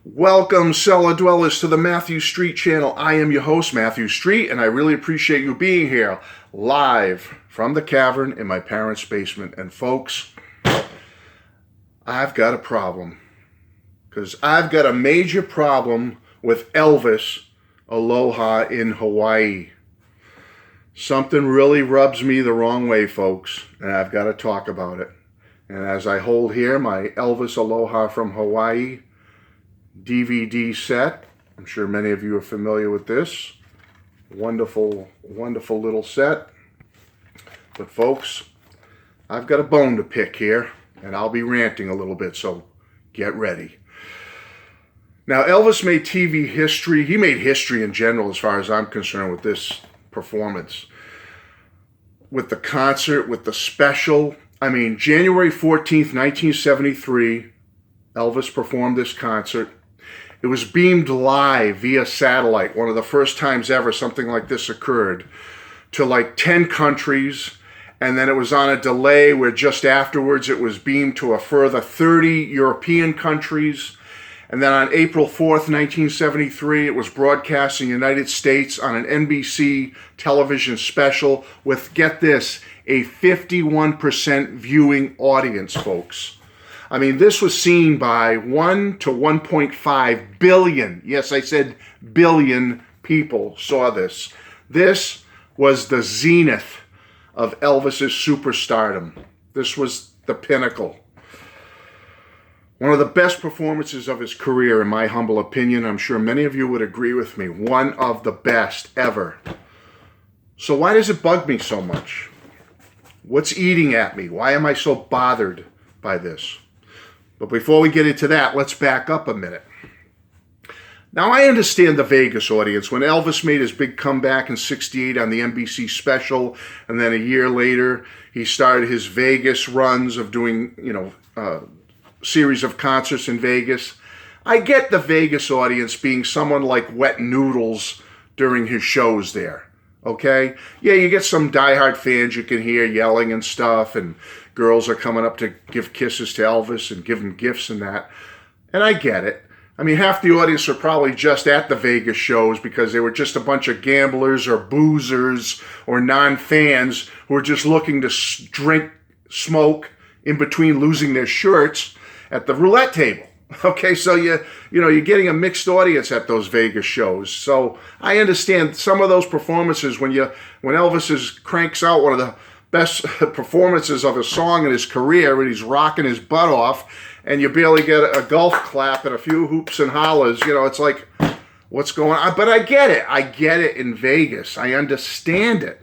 Welcome, cellar dwellers, to the Matthew Street channel. I am your host, Matthew Street, and I really appreciate you being here live from the cavern in my parents' basement. And folks, I've got a problem, because I've got a major problem with ELVIS Aloha in Hawaii. Something really rubs me the wrong way, folks, and I've got to talk about it. And as I hold here my ELVIS Aloha from Hawaii DVD set, I'm sure many of you are familiar with this. Wonderful, wonderful little set. But folks, I've got a bone to pick here, and I'll be ranting a little bit, so get ready. Now, Elvis made TV history. He made history in general as far as I'm concerned with this performance. With the concert, with the special. I mean, January 14th, 1973, Elvis performed this concert. It was beamed live via satellite, one of the first times ever something like this occurred, to like 10 countries. And then it was on a delay where just afterwards it was beamed to a further 30 European countries. And then on April 4th, 1973, it was broadcast in the United States on an NBC television special with, get this, a 51% viewing audience, folks. I mean, this was seen by 1 to 1.5 billion. Yes, I said billion people saw this. This was the zenith of Elvis's superstardom. This was the pinnacle. One of the best performances of his career, in my humble opinion. I'm sure many of you would agree with me. One of the best ever. So why does it bug me so much? What's eating at me? Why am I so bothered by this? But before we get into that, let's back up a minute. Now, I understand the Vegas audience. When Elvis made his big comeback in '68 on the NBC special, and then a year later, he started his Vegas runs of doing, series of concerts in Vegas. I get the Vegas audience being someone like wet noodles during his shows there. Okay? Yeah, you get some diehard fans you can hear yelling and stuff, and girls are coming up to give kisses to Elvis and give him gifts and that. And I get it. I mean, half the audience are probably just at the Vegas shows because they were just a bunch of gamblers or boozers or non-fans who were just looking to drink, smoke in between losing their shirts at the roulette table. Okay, so you're getting a mixed audience at those Vegas shows. So I understand some of those performances when Elvis cranks out one of the best performances of a song in his career, and he's rocking his butt off, and you barely get a golf clap and a few hoops and hollers. It's like, what's going on? But I get it. I get it in Vegas. I understand it.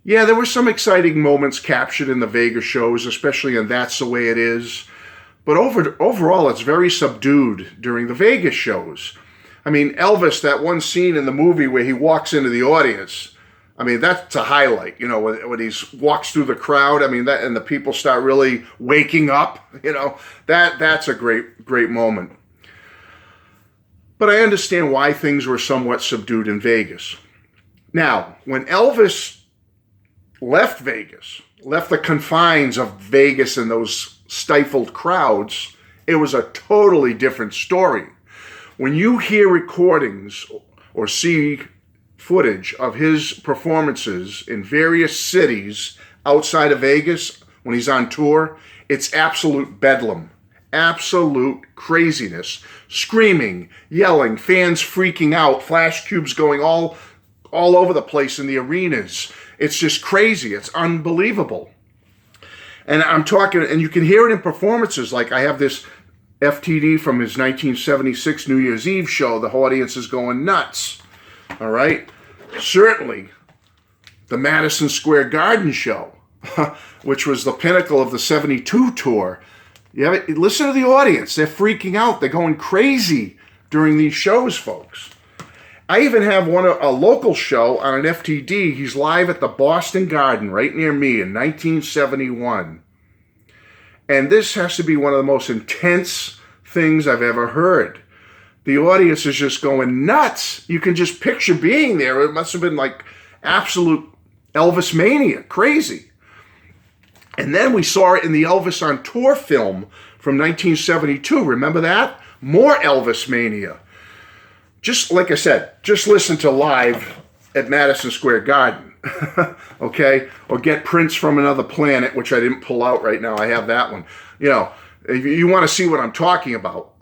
Yeah, there were some exciting moments captured in the Vegas shows, especially in That's the Way It Is. But overall, it's very subdued during the Vegas shows. I mean, Elvis, that one scene in the movie where he walks into the audience, I mean, that's a highlight, when he walks through the crowd. I mean, that, and the people start really waking up, that's a great moment. But I understand why things were somewhat subdued in Vegas. Now, when Elvis left Vegas, left the confines of Vegas and those stifled crowds, it was a totally different story. When you hear recordings or see footage of his performances in various cities outside of Vegas when he's on tour, it's absolute bedlam, absolute craziness, screaming, yelling, fans freaking out, flash cubes going all over the place in the arenas. It's just crazy. It's unbelievable. And I'm talking, and you can hear it in performances. Like I have this FTD from his 1976 New Year's Eve show. The audience is going nuts. All right? Certainly, the Madison Square Garden show, which was the pinnacle of the '72 tour. Listen to the audience. They're freaking out. They're going crazy during these shows, folks. I even have a local show on an FTD. He's live at the Boston Garden right near me in 1971. And this has to be one of the most intense things I've ever heard. The audience is just going nuts. You can just picture being there. It must have been like absolute Elvis mania, crazy. And then we saw it in the Elvis on Tour film from 1972. Remember that? More Elvis mania. Just like I said, just listen to Live at Madison Square Garden, okay? Or get Prince from Another Planet, which I didn't pull out right now. I have that one. You know, if you want to see what I'm talking about,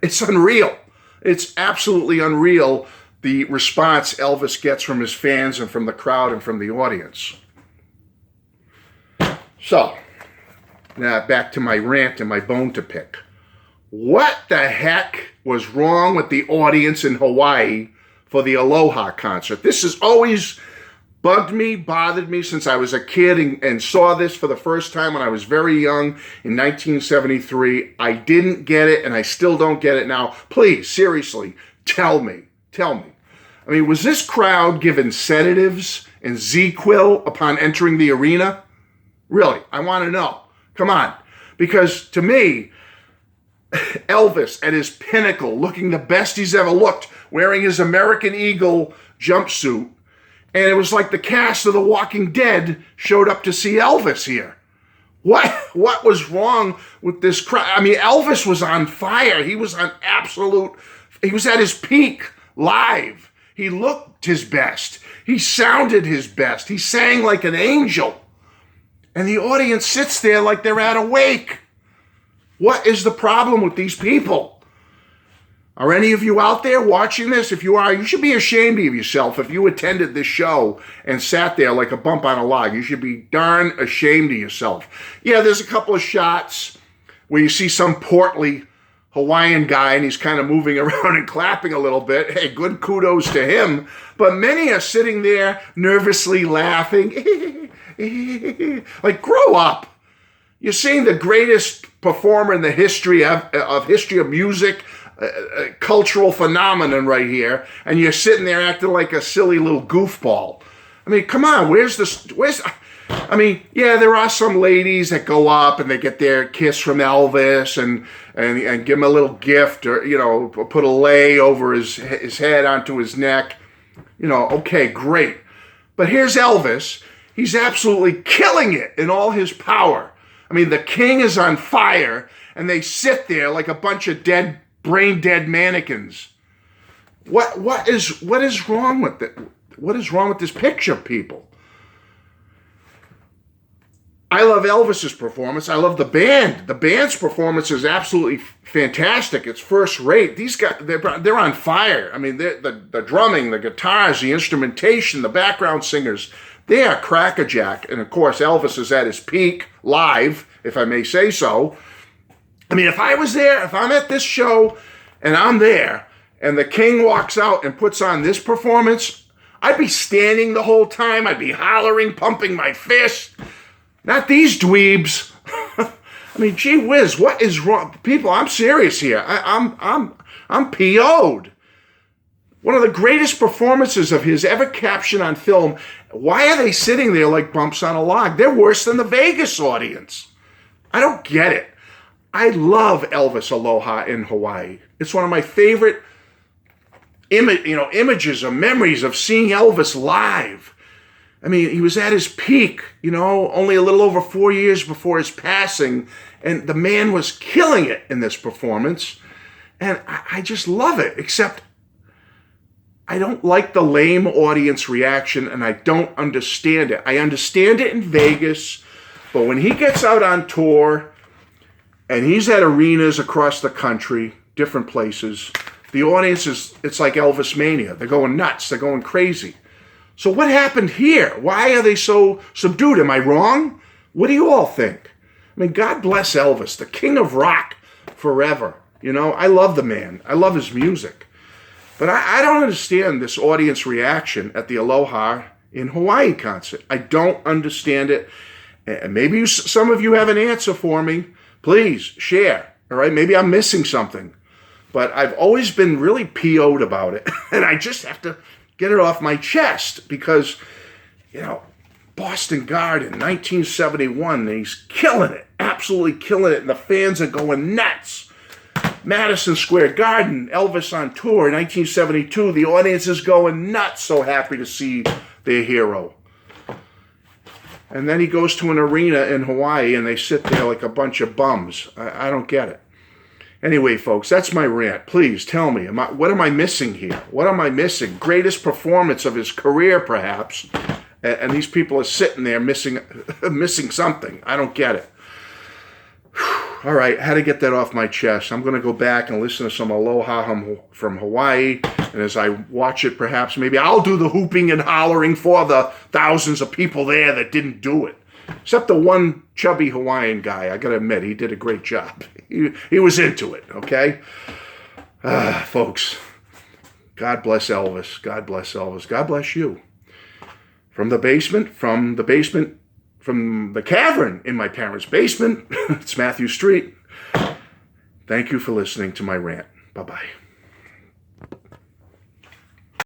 it's unreal. It's absolutely unreal, the response Elvis gets from his fans and from the crowd and from the audience. So, now back to my rant and my bone to pick. What the heck was wrong with the audience in Hawaii for the Aloha concert? This has always bugged me, bothered me since I was a kid and saw this for the first time when I was very young in 1973. I didn't get it, and I still don't get it now. Please, seriously, tell me. I mean, was this crowd given sedatives and Z-Quil upon entering the arena? Really, I want to know. Come on. Because to me, Elvis at his pinnacle, looking the best he's ever looked, wearing his American Eagle jumpsuit, and it was like the cast of The Walking Dead showed up to see Elvis here. What was wrong with this crowd? I mean, Elvis was on fire. He was at his peak live. He looked his best. He sounded his best. He sang like an angel. And the audience sits there like they're at a wake. What is the problem with these people? Are any of you out there watching this? If you are, you should be ashamed of yourself if you attended this show and sat there like a bump on a log. You should be darn ashamed of yourself. Yeah, there's a couple of shots where you see some portly Hawaiian guy and he's kind of moving around and clapping a little bit. Hey, good kudos to him. But many are sitting there nervously laughing. Like, grow up. You're seeing the greatest performer in the history of music, cultural phenomenon right here, and you're sitting there acting like a silly little goofball. I mean, come on, I mean, yeah, there are some ladies that go up and they get their kiss from Elvis and give him a little gift, or, you know, put a lei over his head onto his neck. You know, okay, great. But here's Elvis. He's absolutely killing it in all his power. I mean, the king is on fire, and they sit there like a bunch of brain-dead mannequins. What is wrong with it? What is wrong with this picture, people? I love Elvis's performance. I love the band. The band's performance is absolutely fantastic. It's first rate. These guys, they're on fire. I mean, the drumming, the guitars, the instrumentation, the background singers, they are crackerjack. And of course, Elvis is at his peak live, if I may say so. I mean, if I was there, if I'm at this show and I'm there and the king walks out and puts on this performance, I'd be standing the whole time. I'd be hollering, pumping my fist. Not these dweebs. I mean, gee whiz, what is wrong? People, I'm serious here. I'm PO'd. One of the greatest performances of his ever captured on film. Why are they sitting there like bumps on a log? They're worse than the Vegas audience. I don't get it. I love Elvis Aloha in Hawaii. It's one of my favorite images or memories of seeing Elvis live. I mean, he was at his peak, only a little over 4 years before his passing, and the man was killing it in this performance. And I just love it, except I don't like the lame audience reaction, and I don't understand it. I understand it in Vegas, but when he gets out on tour and he's at arenas across the country, different places, the audience it's like Elvis mania. They're going nuts. They're going crazy. So what happened here? Why are they so subdued? Am I wrong? What do you all think? I mean, God bless Elvis, the king of rock forever. I love the man. I love his music. But I don't understand this audience reaction at the Aloha in Hawaii concert. I don't understand it. And maybe some of you have an answer for me. Please share. All right? Maybe I'm missing something. But I've always been really PO'd about it. And I just have to get it off my chest because, Boston Garden, 1971, he's killing it, absolutely killing it, and the fans are going nuts. Madison Square Garden, Elvis on tour, 1972, the audience is going nuts, so happy to see their hero. And then he goes to an arena in Hawaii and they sit there like a bunch of bums. I don't get it. Anyway, folks, that's my rant. Please tell me, what am I missing here? What am I missing? Greatest performance of his career, perhaps. And these people are sitting there missing something. I don't get it. All right, I had to get that off my chest. I'm going to go back and listen to some Aloha from Hawaii. And as I watch it, perhaps maybe I'll do the hooping and hollering for the thousands of people there that didn't do it. Except the one chubby Hawaiian guy. I got to admit, he did a great job. He was into it, okay? Folks, God bless Elvis. God bless Elvis. God bless you. From the cavern in my parents' basement, it's Matthew Street. Thank you for listening to my rant. Bye-bye.